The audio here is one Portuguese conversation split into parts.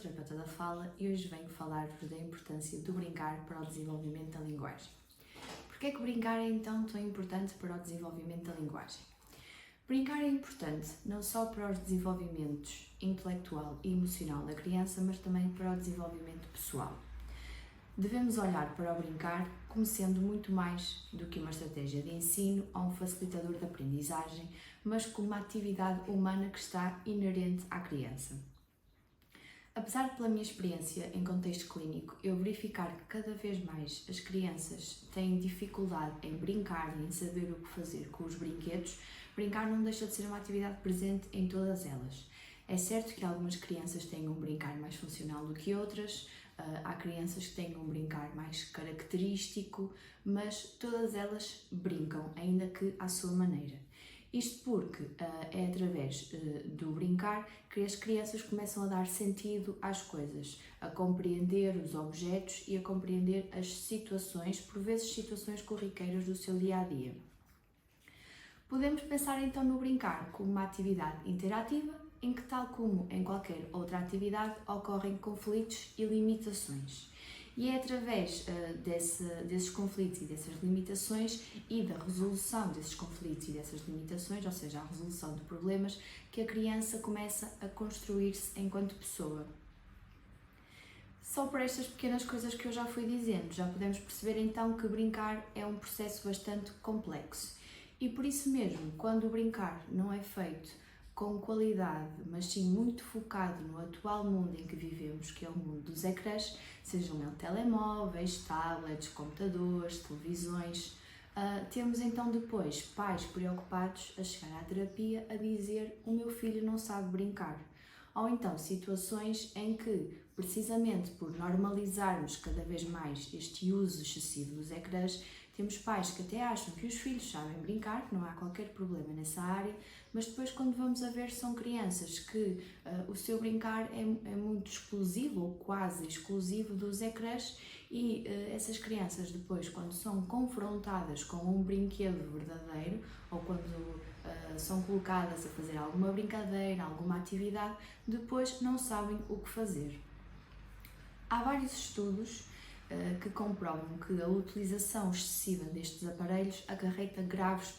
terapeuta da fala e hoje venho falar-vos da importância do brincar para o desenvolvimento da linguagem. Porquê é que brincar é então tão importante para o desenvolvimento da linguagem? Brincar é importante não só para os desenvolvimentos intelectual e emocional da criança, mas também para o desenvolvimento pessoal. Devemos olhar para o brincar como sendo muito mais do que uma estratégia de ensino ou um facilitador de aprendizagem, mas como uma atividade humana que está inerente à criança. Apesar de, pela minha experiência em contexto clínico, eu verificar que cada vez mais as crianças têm dificuldade em brincar e em saber o que fazer com os brinquedos, brincar não deixa de ser uma atividade presente em todas elas. É certo que algumas crianças têm um brincar mais funcional do que outras, há crianças que têm um brincar mais característico, mas todas elas brincam, ainda que à sua maneira. Isto porque é através do brincar que as crianças começam a dar sentido às coisas, a compreender os objetos e a compreender as situações, por vezes situações corriqueiras do seu dia-a-dia. Podemos pensar então no brincar como uma atividade interativa, em que, tal como em qualquer outra atividade, ocorrem conflitos e limitações. E é através desses conflitos e dessas limitações e da resolução desses conflitos e dessas limitações, ou seja, a resolução de problemas, que a criança começa a construir-se enquanto pessoa. Só por estas pequenas coisas que eu já fui dizendo, já podemos perceber então que brincar é um processo bastante complexo. E por isso mesmo, quando o brincar não é feito com qualidade, mas sim muito focado no atual mundo em que vivemos, que é o mundo dos ecrãs, sejam eles telemóveis, tablets, computadores, televisões, temos então depois pais preocupados a chegar à terapia a dizer: o meu filho não sabe brincar. Ou então situações em que, precisamente por normalizarmos cada vez mais este uso excessivo dos ecrãs, temos pais que até acham que os filhos sabem brincar, que não há qualquer problema nessa área, mas depois, quando vamos a ver, são crianças que o seu brincar é muito exclusivo ou quase exclusivo dos ecrãs e essas crianças depois, quando são confrontadas com um brinquedo verdadeiro ou quando são colocadas a fazer alguma brincadeira, alguma atividade, depois não sabem o que fazer. Há vários estudos que comprovam que a utilização excessiva destes aparelhos acarreta graves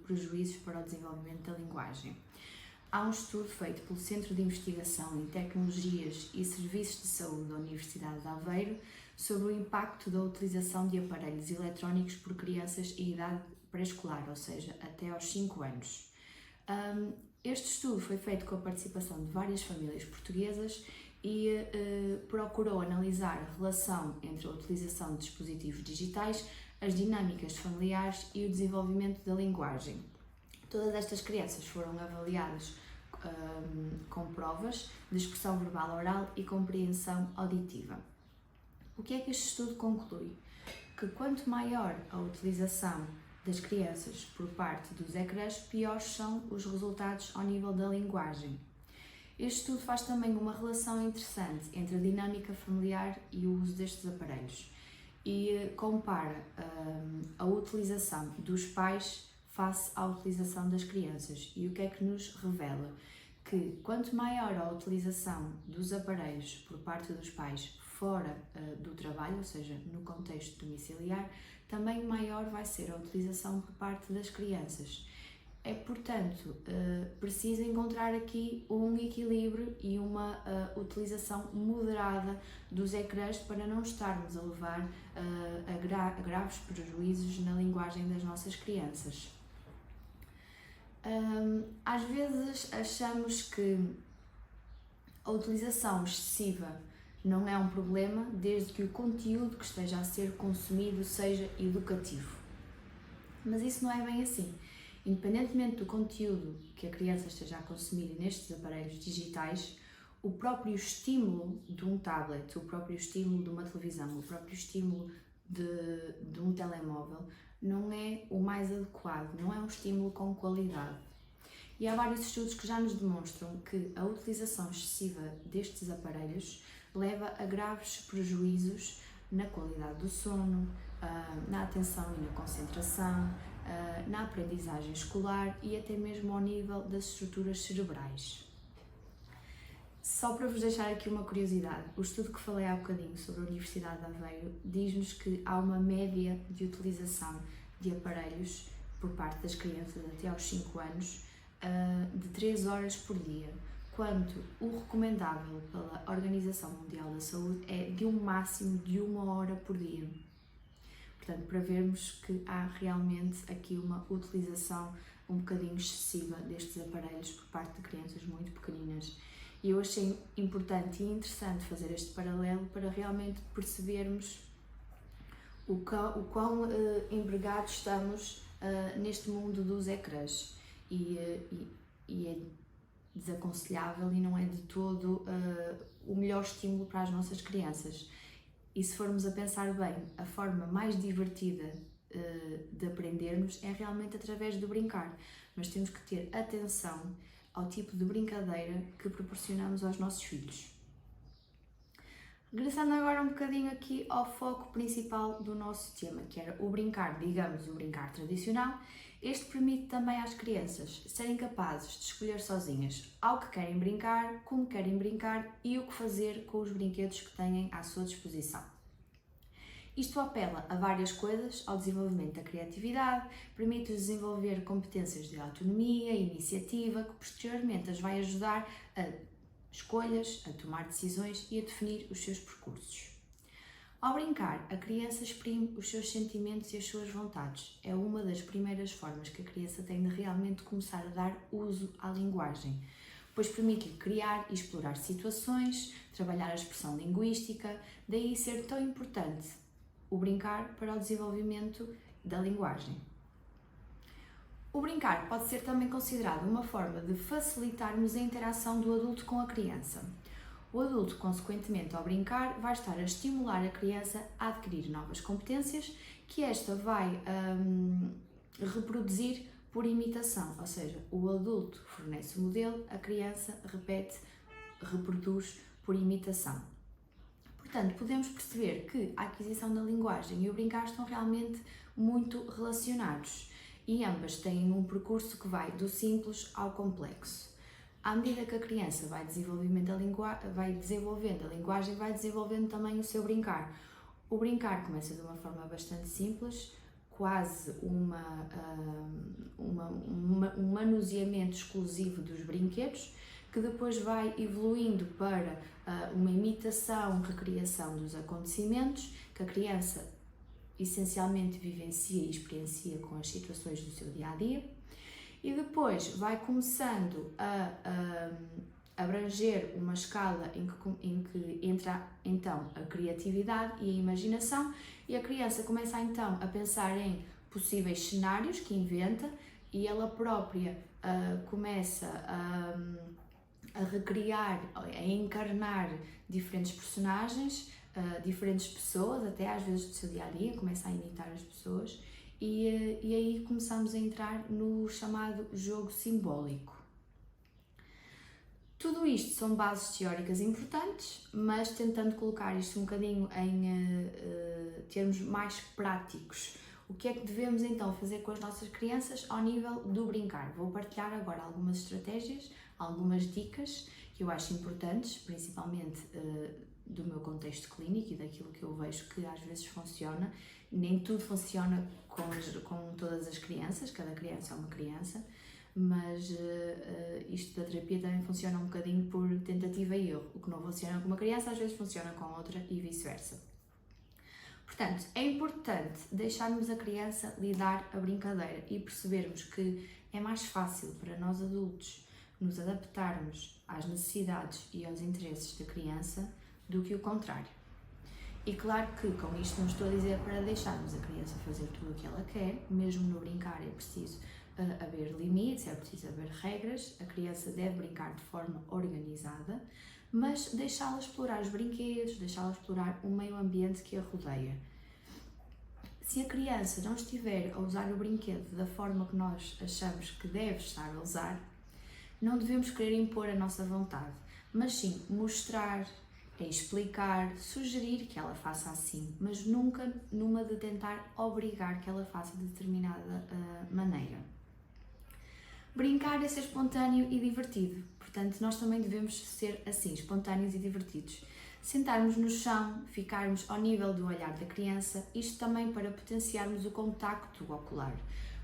prejuízos para o desenvolvimento da linguagem. Há um estudo feito pelo Centro de Investigação em Tecnologias e Serviços de Saúde da Universidade de Aveiro sobre o impacto da utilização de aparelhos eletrónicos por crianças em idade pré-escolar, ou seja, até aos 5 anos. Este estudo foi feito com a participação de várias famílias portuguesas e procurou analisar a relação entre a utilização de dispositivos digitais, as dinâmicas familiares e o desenvolvimento da linguagem. Todas estas crianças foram avaliadas com provas de expressão verbal oral e compreensão auditiva. O que é que este estudo conclui? Que quanto maior a utilização das crianças por parte dos ecrãs, piores são os resultados ao nível da linguagem. Este estudo faz também uma relação interessante entre a dinâmica familiar e o uso destes aparelhos e compara a utilização dos pais face à utilização das crianças. E o que é que nos revela? Que quanto maior a utilização dos aparelhos por parte dos pais fora do trabalho, ou seja, no contexto domiciliar, também maior vai ser a utilização por parte das crianças. É, portanto, preciso encontrar aqui um equilíbrio e uma utilização moderada dos ecrãs para não estarmos a levar a graves prejuízos na linguagem das nossas crianças. Às vezes achamos que a utilização excessiva não é um problema desde que o conteúdo que esteja a ser consumido seja educativo. Mas isso não é bem assim. Independentemente do conteúdo que a criança esteja a consumir nestes aparelhos digitais, o próprio estímulo de um tablet, o próprio estímulo de uma televisão, o próprio estímulo de um telemóvel não é o mais adequado, não é um estímulo com qualidade. E há vários estudos que já nos demonstram que a utilização excessiva destes aparelhos leva a graves prejuízos na qualidade do sono, na atenção e na concentração, na aprendizagem escolar e até mesmo ao nível das estruturas cerebrais. Só para vos deixar aqui uma curiosidade, o estudo que falei há bocadinho sobre a Universidade de Aveiro diz-nos que há uma média de utilização de aparelhos por parte das crianças até aos 5 anos de 3 horas por dia, quanto o recomendável pela Organização Mundial da Saúde é de um máximo de 1 hora por dia. Portanto, para vermos que há realmente aqui uma utilização um bocadinho excessiva destes aparelhos por parte de crianças muito pequeninas. E eu achei importante e interessante fazer este paralelo para realmente percebermos o quão empregados estamos neste mundo dos ecrãs. E é desaconselhável e não é de todo o melhor estímulo para as nossas crianças. E se formos a pensar bem, a forma mais divertida de aprendermos é realmente através do brincar. Mas temos que ter atenção ao tipo de brincadeira que proporcionamos aos nossos filhos. Regressando agora um bocadinho aqui ao foco principal do nosso tema, que era o brincar, digamos, o brincar tradicional. Este permite também às crianças serem capazes de escolher sozinhas ao que querem brincar, como querem brincar e o que fazer com os brinquedos que têm à sua disposição. Isto apela a várias coisas, ao desenvolvimento da criatividade, permite-os desenvolver competências de autonomia e iniciativa, que posteriormente as vai ajudar a escolhas, a tomar decisões e a definir os seus percursos. Ao brincar, a criança exprime os seus sentimentos e as suas vontades. É uma das primeiras formas que a criança tem de realmente começar a dar uso à linguagem, pois permite-lhe criar e explorar situações, trabalhar a expressão linguística, daí ser tão importante o brincar para o desenvolvimento da linguagem. O brincar pode ser também considerado uma forma de facilitarmos a interação do adulto com a criança. O adulto, consequentemente, ao brincar, vai estar a estimular a criança a adquirir novas competências que esta vai reproduzir por imitação, ou seja, o adulto fornece o modelo, a criança reproduz por imitação. Portanto, podemos perceber que a aquisição da linguagem e o brincar estão realmente muito relacionados e ambas têm um percurso que vai do simples ao complexo. À medida que a criança vai desenvolvendo a linguagem, vai desenvolvendo também o seu brincar. O brincar começa de uma forma bastante simples, quase um manuseamento exclusivo dos brinquedos, que depois vai evoluindo para uma imitação, recriação dos acontecimentos, que a criança essencialmente vivencia e experiencia com as situações do seu dia-a-dia, e depois vai começando a abranger uma escala em que entra então a criatividade e a imaginação, e a criança começa então a pensar em possíveis cenários que inventa, e ela própria começa a recriar, a encarnar diferentes personagens, diferentes pessoas, até às vezes do seu dia-a-dia, começa a imitar as pessoas, e aí começamos a entrar no chamado jogo simbólico. Tudo isto são bases teóricas importantes, mas tentando colocar isto um bocadinho em termos mais práticos. O que é que devemos então fazer com as nossas crianças ao nível do brincar? Vou partilhar agora algumas estratégias, algumas dicas que eu acho importantes, principalmente do meu contexto clínico e daquilo que eu vejo que às vezes funciona. Nem tudo funciona com todas as crianças, cada criança é uma criança, mas isto da terapia também funciona um bocadinho por tentativa e erro. O que não funciona com uma criança às vezes funciona com outra e vice-versa. Portanto, é importante deixarmos a criança lidar a brincadeira e percebermos que é mais fácil para nós adultos nos adaptarmos às necessidades e aos interesses da criança do que o contrário. E claro que com isto não estou a dizer para deixarmos a criança fazer tudo o que ela quer, mesmo no brincar é preciso haver limites, é preciso haver regras, a criança deve brincar de forma organizada, mas deixá-la explorar os brinquedos, deixá-la explorar o meio ambiente que a rodeia. Se a criança não estiver a usar o brinquedo da forma que nós achamos que deve estar a usar, não devemos querer impor a nossa vontade, mas sim mostrar, explicar, sugerir que ela faça assim, mas nunca numa de tentar obrigar que ela faça de determinada maneira. Brincar é ser espontâneo e divertido, portanto nós também devemos ser assim, espontâneos e divertidos. Sentarmos no chão, ficarmos ao nível do olhar da criança, isto também para potenciarmos o contacto ocular,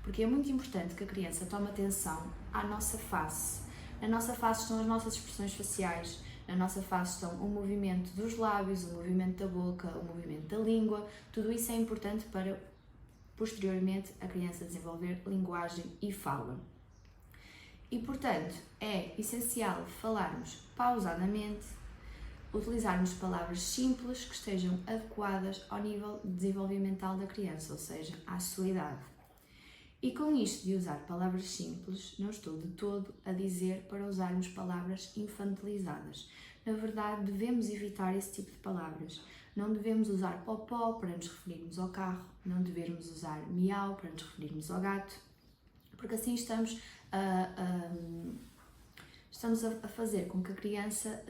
porque é muito importante que a criança tome atenção à nossa face. Na nossa face estão as nossas expressões faciais, na nossa face estão o movimento dos lábios, o movimento da boca, o movimento da língua, tudo isso é importante para, posteriormente, a criança desenvolver linguagem e fala. E, portanto, é essencial falarmos pausadamente, utilizarmos palavras simples que estejam adequadas ao nível desenvolvimental da criança, ou seja, à sua idade. E com isto de usar palavras simples, não estou de todo a dizer para usarmos palavras infantilizadas. Na verdade, devemos evitar esse tipo de palavras. Não devemos usar popó para nos referirmos ao carro, não devemos usar miau para nos referirmos ao gato, porque assim estamos a fazer com que a criança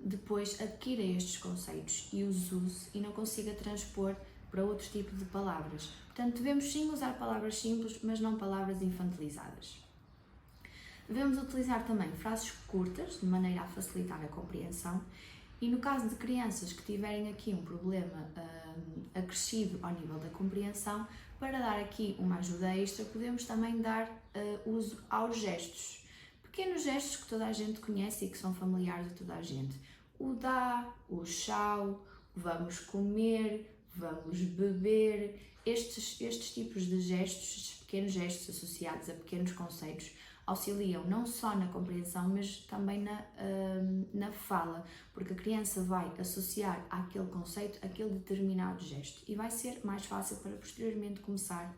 depois adquira estes conceitos e os use e não consiga transpor para outro tipo de palavras. Portanto, devemos sim usar palavras simples, mas não palavras infantilizadas. Devemos utilizar também frases curtas, de maneira a facilitar a compreensão, e no caso de crianças que tiverem aqui um problema acrescido ao nível da compreensão, para dar aqui uma ajuda extra, podemos também dar uso aos gestos. Pequenos gestos que toda a gente conhece e que são familiares a toda a gente. O dá, o chau, vamos comer, vamos beber. Estes tipos de gestos, estes pequenos gestos associados a pequenos conceitos, auxiliam não só na compreensão, mas também na fala, porque a criança vai associar àquele conceito aquele determinado gesto e vai ser mais fácil para posteriormente começar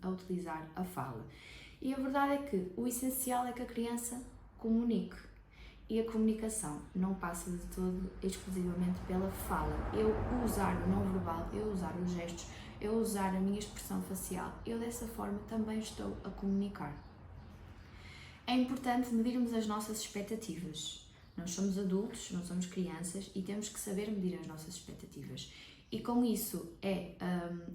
a utilizar a fala. E a verdade é que o essencial é que a criança comunique, e a comunicação não passa de todo exclusivamente pela fala. Eu usar o não verbal, eu usar os gestos, eu usar a minha expressão facial, eu dessa forma também estou a comunicar. É importante medirmos as nossas expectativas. Nós somos adultos, não somos crianças e temos que saber medir as nossas expectativas. E com isso é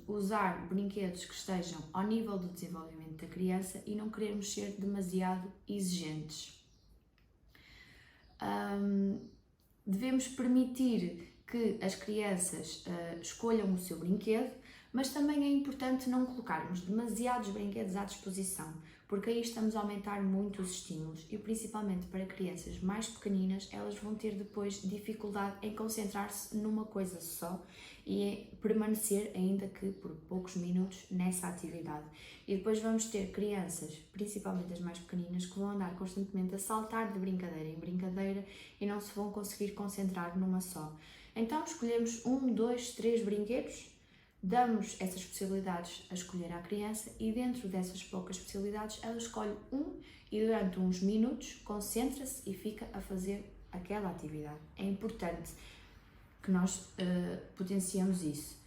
usar brinquedos que estejam ao nível do desenvolvimento da criança e não querermos ser demasiado exigentes. Devemos permitir que as crianças escolham o seu brinquedo, mas também é importante não colocarmos demasiados brinquedos à disposição, porque aí estamos a aumentar muito os estímulos e principalmente para crianças mais pequeninas, elas vão ter depois dificuldade em concentrar-se numa coisa só e em permanecer, ainda que por poucos minutos, nessa atividade. E depois vamos ter crianças, principalmente as mais pequeninas, que vão andar constantemente a saltar de brincadeira em brincadeira e não se vão conseguir concentrar numa só. Então escolhemos 1, 2, 3 brinquedos, damos essas possibilidades a escolher à criança e dentro dessas poucas possibilidades ela escolhe um e durante uns minutos concentra-se e fica a fazer aquela atividade. É importante que nós potenciemos isso.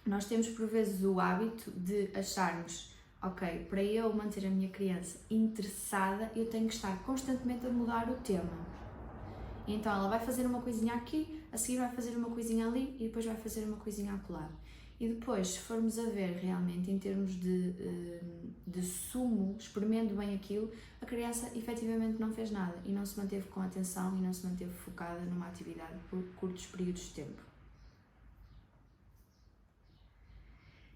Nós temos por vezes o hábito de acharmos, ok, para eu manter a minha criança interessada eu tenho que estar constantemente a mudar o tema. Então ela vai fazer uma coisinha aqui, a seguir vai fazer uma coisinha ali e depois vai fazer uma coisinha acolá. E depois, se formos a ver realmente em termos de sumo, espremendo bem aquilo, a criança efetivamente não fez nada e não se manteve com atenção e não se manteve focada numa atividade por curtos períodos de tempo.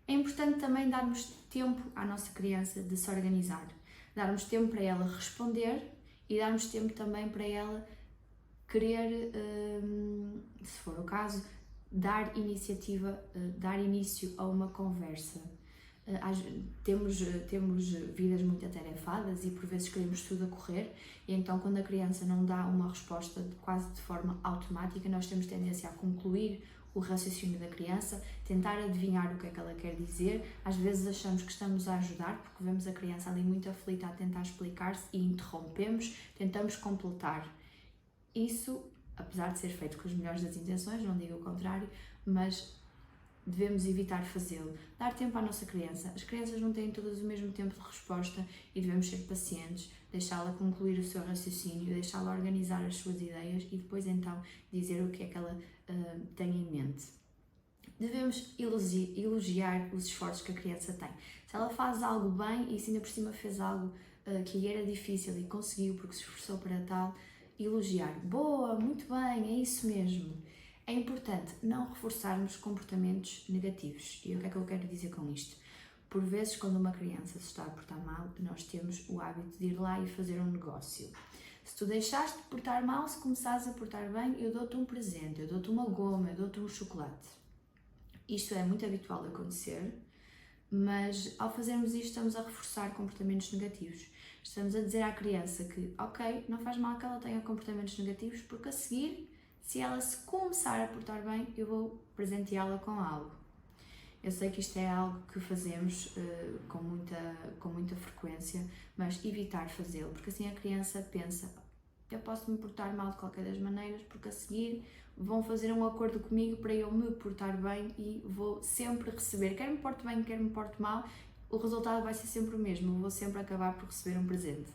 É importante também darmos tempo à nossa criança de se organizar, darmos tempo para ela responder e darmos tempo também para ela querer, se for o caso, dar início a uma conversa. Temos vidas muito atarefadas e por vezes queremos tudo a correr e então quando a criança não dá uma resposta quase de forma automática, nós temos tendência a concluir o raciocínio da criança, tentar adivinhar o que é que ela quer dizer. Às vezes achamos que estamos a ajudar porque vemos a criança ali muito aflita a tentar explicar-se e interrompemos, tentamos completar. Isso, apesar de ser feito com as melhores das intenções, não digo o contrário, mas devemos evitar fazê-lo. Dar tempo à nossa criança. As crianças não têm todas o mesmo tempo de resposta e devemos ser pacientes, deixá-la concluir o seu raciocínio, deixá-la organizar as suas ideias e depois então dizer o que é que ela tem em mente. Devemos elogiar os esforços que a criança tem. Se ela faz algo bem e se ainda por cima fez algo que lhe era difícil e conseguiu porque se esforçou para tal, elogiar. Boa, muito bem, é isso mesmo. É importante não reforçarmos comportamentos negativos. E o que é que eu quero dizer com isto? Por vezes, quando uma criança se está a portar mal, nós temos o hábito de ir lá e fazer um negócio. Se tu deixaste de portar mal, se começares a portar bem, eu dou-te um presente, eu dou-te uma goma, eu dou-te um chocolate. Isto é muito habitual de acontecer, mas ao fazermos isto estamos a reforçar comportamentos negativos. Estamos a dizer à criança que, ok, não faz mal que ela tenha comportamentos negativos, porque a seguir, se ela se começar a portar bem, eu vou presenteá-la com algo. Eu sei que isto é algo que fazemos com muita frequência, mas evitar fazê-lo, porque assim a criança pensa, eu posso me portar mal de qualquer das maneiras, porque a seguir vão fazer um acordo comigo para eu me portar bem e vou sempre receber, quer me porte bem, quer me porte mal, o resultado vai ser sempre o mesmo, eu vou sempre acabar por receber um presente.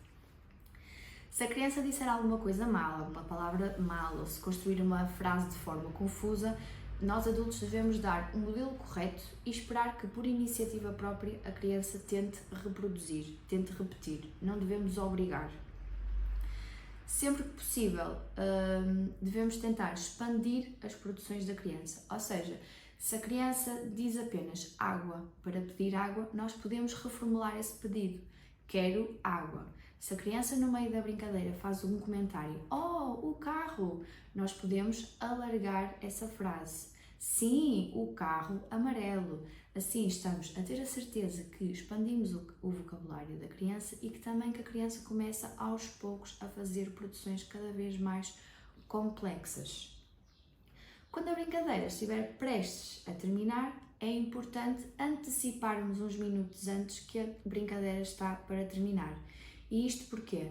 Se a criança disser alguma coisa mal, alguma palavra mal, ou se construir uma frase de forma confusa, nós adultos devemos dar um modelo correto e esperar que por iniciativa própria a criança tente reproduzir, tente repetir, não devemos obrigar. Sempre que possível, devemos tentar expandir as produções da criança, ou seja, se a criança diz apenas água para pedir água, nós podemos reformular esse pedido, quero água. Se a criança no meio da brincadeira faz um comentário, oh, o carro, nós podemos alargar essa frase, sim, o carro amarelo. Assim estamos a ter a certeza que expandimos o vocabulário da criança e que também que a criança começa aos poucos a fazer produções cada vez mais complexas. Quando a brincadeira estiver prestes a terminar, é importante anteciparmos uns minutos antes que a brincadeira está para terminar. E isto porquê?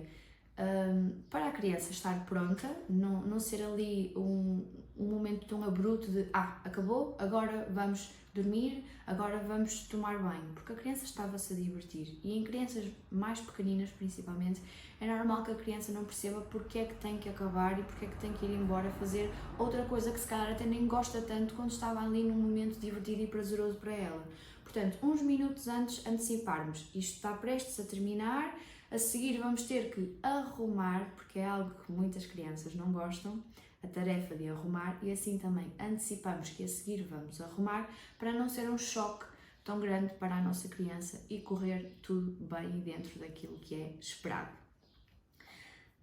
Para a criança estar pronta, não ser ali um momento tão abrupto de acabou, agora vamos dormir, agora vamos tomar banho, porque a criança estava-se a divertir e em crianças mais pequeninas principalmente é normal que a criança não perceba porque é que tem que acabar e porque é que tem que ir embora fazer outra coisa que se calhar até nem gosta tanto quando estava ali num momento divertido e prazeroso para ela. Portanto, uns minutos antes anteciparmos, isto está prestes a terminar, a seguir vamos ter que arrumar, porque é algo que muitas crianças não gostam, a tarefa de arrumar, e assim também antecipamos que a seguir vamos arrumar para não ser um choque tão grande para a nossa criança e correr tudo bem dentro daquilo que é esperado.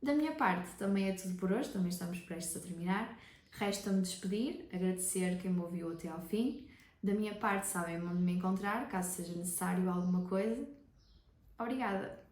Da minha parte também é tudo por hoje, também estamos prestes a terminar. Resta-me despedir, agradecer quem me ouviu até ao fim. Da minha parte sabem onde me encontrar, caso seja necessário alguma coisa. Obrigada!